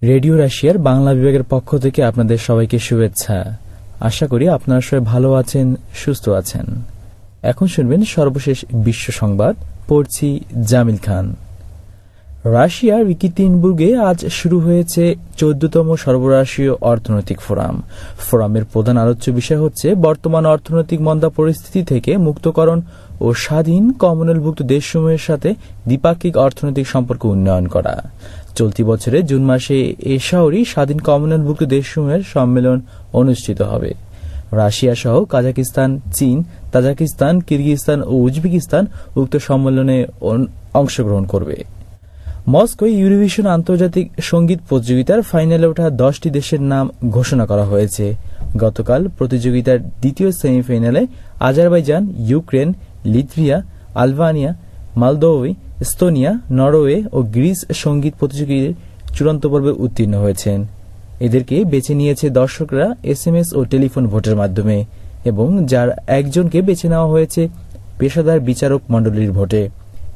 Radio রাশিয়ার বাংলা বিভাগের পক্ষ থেকে আপনাদের সবাইকে শুভেচ্ছা। আশা করি আপনারা সবাই ভালো আছেন, সুস্থ আছেন। এখন শুনবেন সর্বশেষ বিশ্ব সংবাদ, পড়ছি জামিল খান। রাশিয়ার ইকেতেরিনবুর্গে আজ শুরু হয়েছে 14তম সর্বরাষ্ট্রীয় অর্থনৈতিক ফোরাম। ফোরামের প্রধান আলোচ্য বিষয় হচ্ছে বর্তমান অর্থনৈতিক মন্দা পরিস্থিতি থেকে মুক্তকরণ ও স্বাধীন কমনওয়েলথভুক্ত দেশসমূহের সাথে দ্বিপাক্ষিক অর্থনৈতিক সম্পর্ক উন্নয়ন করা। চলতি বছরে জুন মাসে এ শহরেই স্বাধীন কমনওয়েলথভুক্ত দেশসমূহের সম্মেলন অনুষ্ঠিত হবে। রাশিয়া সহ কাজাকিস্তান, চীন, তাজিকিস্তান, কিরগিজস্তান ও উজবেকিস্তান উক্ত সম্মেলনে অংশগ্রহণ করবে। মস্কোয় ইউরোভিশন আন্তর্জাতিক সঙ্গীত প্রতিযোগিতার ফাইনালে ওঠা 10টি দেশের নাম ঘোষণা করা হয়েছে। গতকাল প্রতিযোগিতার দ্বিতীয় সেমিফাইনালে Azerbaijan, Ukraine, Lithuania, Albania, Moldova, Estonia, Norway ও গ্রিস সঙ্গীত প্রতিযোগীর চূড়ান্ত পর্বে উত্তীর্ণ হয়েছেন। এদেরকে বেছে নিয়েছে দর্শকরা SMS ও টেলিফোন ভোটের মাধ্যমে, এবং যার একজনকে বেছে নেওয়া হয়েছে পেশাদার বিচারক মণ্ডলীর ভোটে।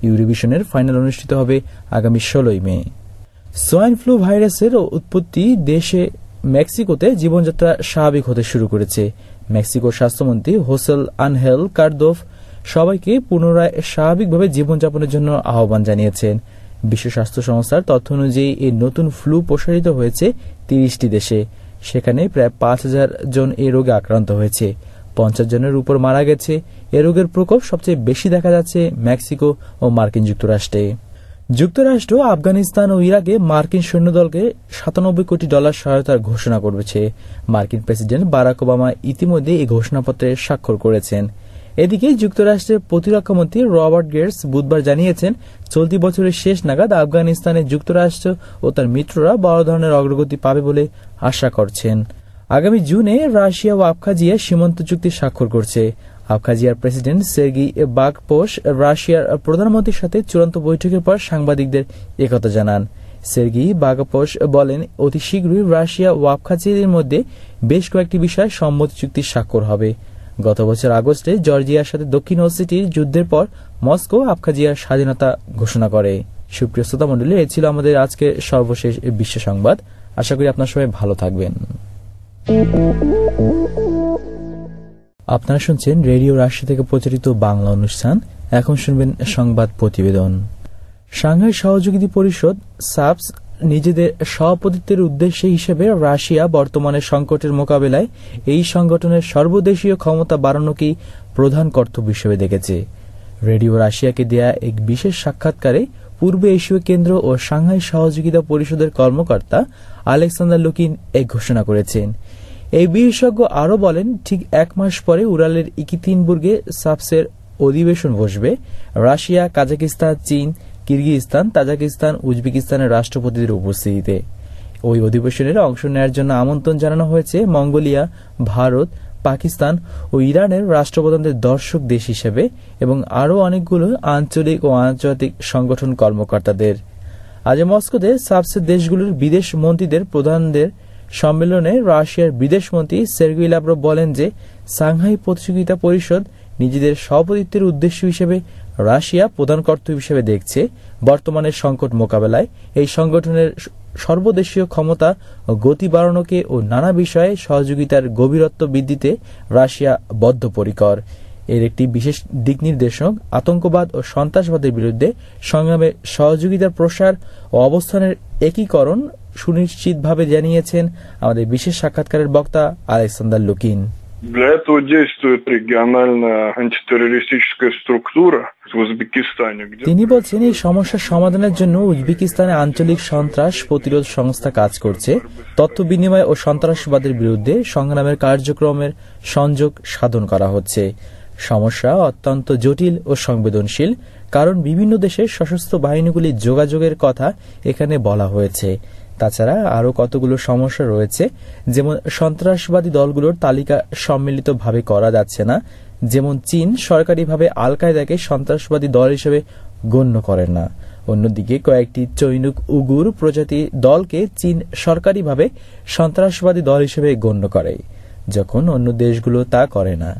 ইউরোভিশনের ফাইনাল অনুষ্ঠিত হবে আগামী 16 মে। সোয়াইন ফ্লু ভাইরাসের উৎপত্তি দেশে মেক্সিকোতে জীবনযাত্রা স্বাভাবিক হতে শুরু করেছে। মেক্সিকোর স্বাস্থ্যমন্ত্রী হোসেল আনহেল কার্দোভ সবাইকে পুনরায় স্বাভাবিকভাবে জীবনযাপনের জন্য আহ্বান জানিয়েছেন। বিশ্ব স্বাস্থ্য সংস্থার তথ্য অনুযায়ী এই নতুন ফ্লু প্রসারিত হয়েছে 30টি দেশে। সেখানে প্রায় 5000 জন এই রোগে আক্রান্ত হয়েছে। 50 জনের উপর মারা গেছে। এ রোগের প্রকোপ সবচেয়ে বেশি দেখা যাচ্ছে মেক্সিকো ও মার্কিন যুক্তরাষ্ট্রে। যুক্তরাষ্ট্র আফগানিস্তান ও ইরাকে মার্কিন সৈন্যদলকে $97 কোটি সহায়তার ঘোষণা করেছে। মার্কিন প্রেসিডেন্ট বারাক ওবামা ইতিমধ্যে এই ঘোষণাপত্রে স্বাক্ষর করেছেন। এদিকে যুক্তরাষ্ট্রের প্রতিরক্ষামন্ত্রী রবার্ট গেটস বুধবার জানিয়েছেন, চলতি বছরের শেষ নাগাদ আফগানিস্তানে যুক্তরাষ্ট্র ও তার মিত্ররা বড় ধরনের অগ্রগতি পাবে বলে আশা করছেন। আগামী জুনে রাশিয়া ও আবখাজিয়া সীমান্ত চুক্তি স্বাক্ষর করছে। আবখাজিয়ার প্রেসিডেন্ট সের্গি বাগপোস রাশিয়ার প্রধানমন্ত্রীর সাথে চূড়ান্ত বৈঠকের পর সাংবাদিকদের একথা জানান। সের্গি বাগপোস বলেন, অতি শীঘ্রই রাশিয়া ও আবখাজিয়ার মধ্যে বেশ কয়েকটি বিষয়ে সম্মতি চুক্তি স্বাক্ষর হবে। গত বছর আগস্টে জর্জিয়ার সাথে দক্ষিণ ওসেটির যুদ্ধের পর মস্কো আবখাজিয়ার স্বাধীনতা ঘোষণা করে। সুপ্রিয় শ্রোতা মণ্ডলী, এ ছিল আমাদের আজকে সর্বশেষ বিশ্ব সংবাদ। আশা করি আপনারা সবাই ভালো থাকবেন। আপনারা শুনছেন রেডিও রাশিয়া থেকে প্রচারিত বাংলা অনুষ্ঠান। এখন শুনবেন সংবাদ প্রতিবেদন। সাংহাই সহযোগিতা পরিষদ সাপস নিজেদের সভাপতিত্বের উদ্দেশ্য হিসেবে রাশিয়া বর্তমানে সংকটের মোকাবেলায় এই সংগঠনের সর্বদেশীয় ক্ষমতা বাড়ানোকেই প্রধান কর্তব্য হিসেবে দেখেছে। রেডিও রাশিয়াকে দেয়া এক বিশেষ সাক্ষাৎকারে পূর্ব এশীয় কেন্দ্র ও সাংহাই সহযোগিতা পরিষদের কর্মকর্তা আলেকসান্ডার লুকিন এই ঘোষণা করেছেন। এই বিশেষজ্ঞ আরও বলেন, ঠিক 1 মাস পরে উরালের ইকেতেরিনবুর্গে সাপসের অধিবেশন বসবে। রাশিয়া, কাজাকিস্তান, চীন, কিরগিজস্তান, তাজিকিস্তান, উজবেকিস্তানের রাষ্ট্রপতিদের উপস্থিতিতে ওই অধিবেশনের অংশ নেওয়ার জন্য আমন্ত্রণ জানানো হয়েছে মঙ্গোলিয়া, ভারত, পাকিস্তান ও ইরানের রাষ্ট্রপ্রধানদের দর্শক দেশ হিসেবে, এবং আরও অনেকগুলো আঞ্চলিক ও আন্তর্জাতিক সংগঠন কর্মকর্তাদের। আজ মস্কোতে সাপসের দেশগুলোর বিদেশ মন্ত্রীদের প্রধানদের সম্মেলনে রাশিয়ার বিদেশমন্ত্রী সের্গেই লাভরভ বলেন যে, সাংহাই প্রতিযোগিতা পরিষদ নিজেদের সভাপতিত্বের উদ্দেশ্য হিসেবে রাশিয়া প্রধান কর্তব্য হিসেবে দেখছে। বর্তমানে সংকট মোকাবেলায় এই সংগঠনের সর্বদেশীয় ক্ষমতা ও গতি বাড়ানোকে ও নানা বিষয়ে সহযোগিতার গভীরত্ব বৃদ্ধিতে রাশিয়া বদ্ধপরিকর। এর একটি বিশেষ দিক নির্দেশক আতঙ্কবাদ ও সন্ত্রাসবাদের বিরুদ্ধে সংগ্রামে সহযোগিতার প্রসার ও অবস্থানের একীকরণ সুনিশ্চিতভাবে জানিয়েছেন আমাদের বিশেষ সাক্ষাৎকারের বক্তা আলেকসান্ডার লুকিন। Для этого действует региональная антитеррористическая структура в Узбекистане. তিনি বলছেন, এই সমস্যার সমাধানের জন্য উজবেকিস্তানে আঞ্চলিক সন্ত্রাস প্রতিরোধ সংস্থা কাজ করছে। তথ্য বিনিময় ও সন্ত্রাসবাদের বিরুদ্ধে সংগ্রামের কার্যক্রমের সংযোগ সাধন করা হচ্ছে। সমস্যা অত্যন্ত জটিল ও সংবেদনশীল, কারণ বিভিন্ন দেশের সশস্ত্র বাহিনীগুলির যোগাযোগের কথা এখানে বলা হয়েছে। তাছাড়া আরও কতগুলো সমস্যা রয়েছে, যেমন সন্ত্রাসবাদী দলগুলোর তালিকা সম্মিলিতভাবে করা যাচ্ছে না। যেমন চীন সরকারিভাবে আল কায়দাকে সন্ত্রাসবাদী দল হিসেবে গণ্য করে না। অন্যদিকে কয়েকটি চৈনুক উগুর প্রজাতি দলকে চীন সরকারিভাবে সন্ত্রাসবাদী দল হিসেবে গণ্য করে, যখন অন্য দেশগুলো তা করে না।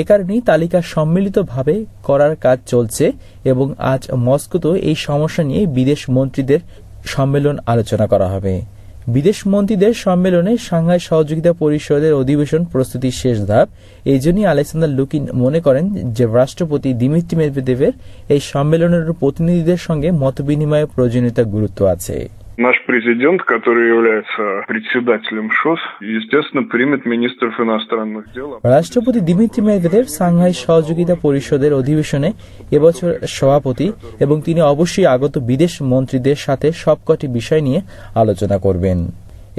এ কারণেই তালিকা সম্মিলিতভাবে করার কাজ চলছে এবং আজ মস্কোতে এই সমস্যা নিয়ে বিদেশ মন্ত্রীদের সম্মেলন আলোচনা করা হবে। বিদেশ মন্ত্রীদের সম্মেলনে সাংহাই সহযোগিতা পরিষদের অধিবেশন প্রস্তুতির শেষ ধাপ। এই জন্যই আলেকজান্ডার লুকিন মনে করেন যে রাষ্ট্রপতি দিমিত্রি মেদভেদেবের এই সম্মেলনের প্রতিনিধিদের সঙ্গে মতবিনিময়ের প্রয়োজনীয়তা গুরুত্ব আছে। Наш президент, который является председателем ШОС, естественно, примет министров иностранных дел. রাষ্ট্রপতি দিমিত্রি মেদভেদেব সাংহাই সহযোগিতা পরিষদের অধিবেশনে এবছর সভাপতি এবং তিনি অবশ্যই আগত বিদেশ মন্ত্রীদের সাথে সবকটি বিষয় নিয়ে আলোচনা করবেন।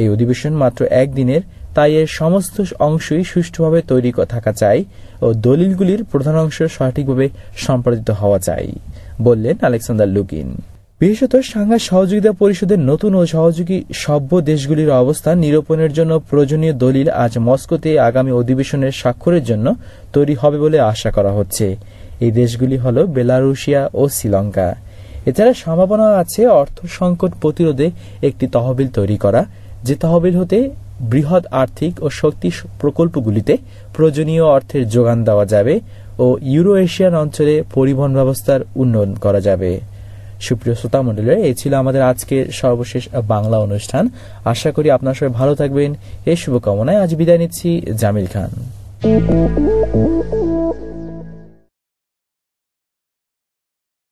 এই অধিবেশন মাত্র একদিনের, তাই এর সমস্ত অংশই সুষ্ঠুভাবে তৈরি থাকা চাই ও দলিলগুলির প্রধান অংশ সঠিকভাবে সম্পাদিত হওয়া চাই, বললেন আলেকজান্ডার লুকিন। বিশেষত সাংহাই সহযোগিতা পরিষদের নতুন ও সহযোগী সভ্য দেশগুলির অবস্থান নিরূপণের জন্য প্রয়োজনীয় দলিল আজ মস্কোতে আগামী অধিবেশনের স্বাক্ষরের জন্য তৈরি হবে বলে আশা করা হচ্ছে। এই দেশগুলি হল বেলারুশিয়া ও শ্রীলঙ্কা। এছাড়া সম্ভাবনা আছে অর্থ সংকট প্রতিরোধে একটি তহবিল তৈরি করা, যে তহবিল হতে বৃহৎ আর্থিক ও শক্তি প্রকল্পগুলিতে প্রয়োজনীয় অর্থের যোগান দেওয়া যাবে ও ইউরো এশিয়ান অঞ্চলে পরিবহন ব্যবস্থার উন্নয়ন করা যাবে। সুপ্রিয় শ্রোতা মণ্ডলী, এই ছিল আমাদের আজকের সর্বশেষ বাংলা অনুষ্ঠান। আশা করি আপনারা সবাই ভালো থাকবেন। এই শুভকামনায় আজ বিদায় নিচ্ছি। জামিল খান।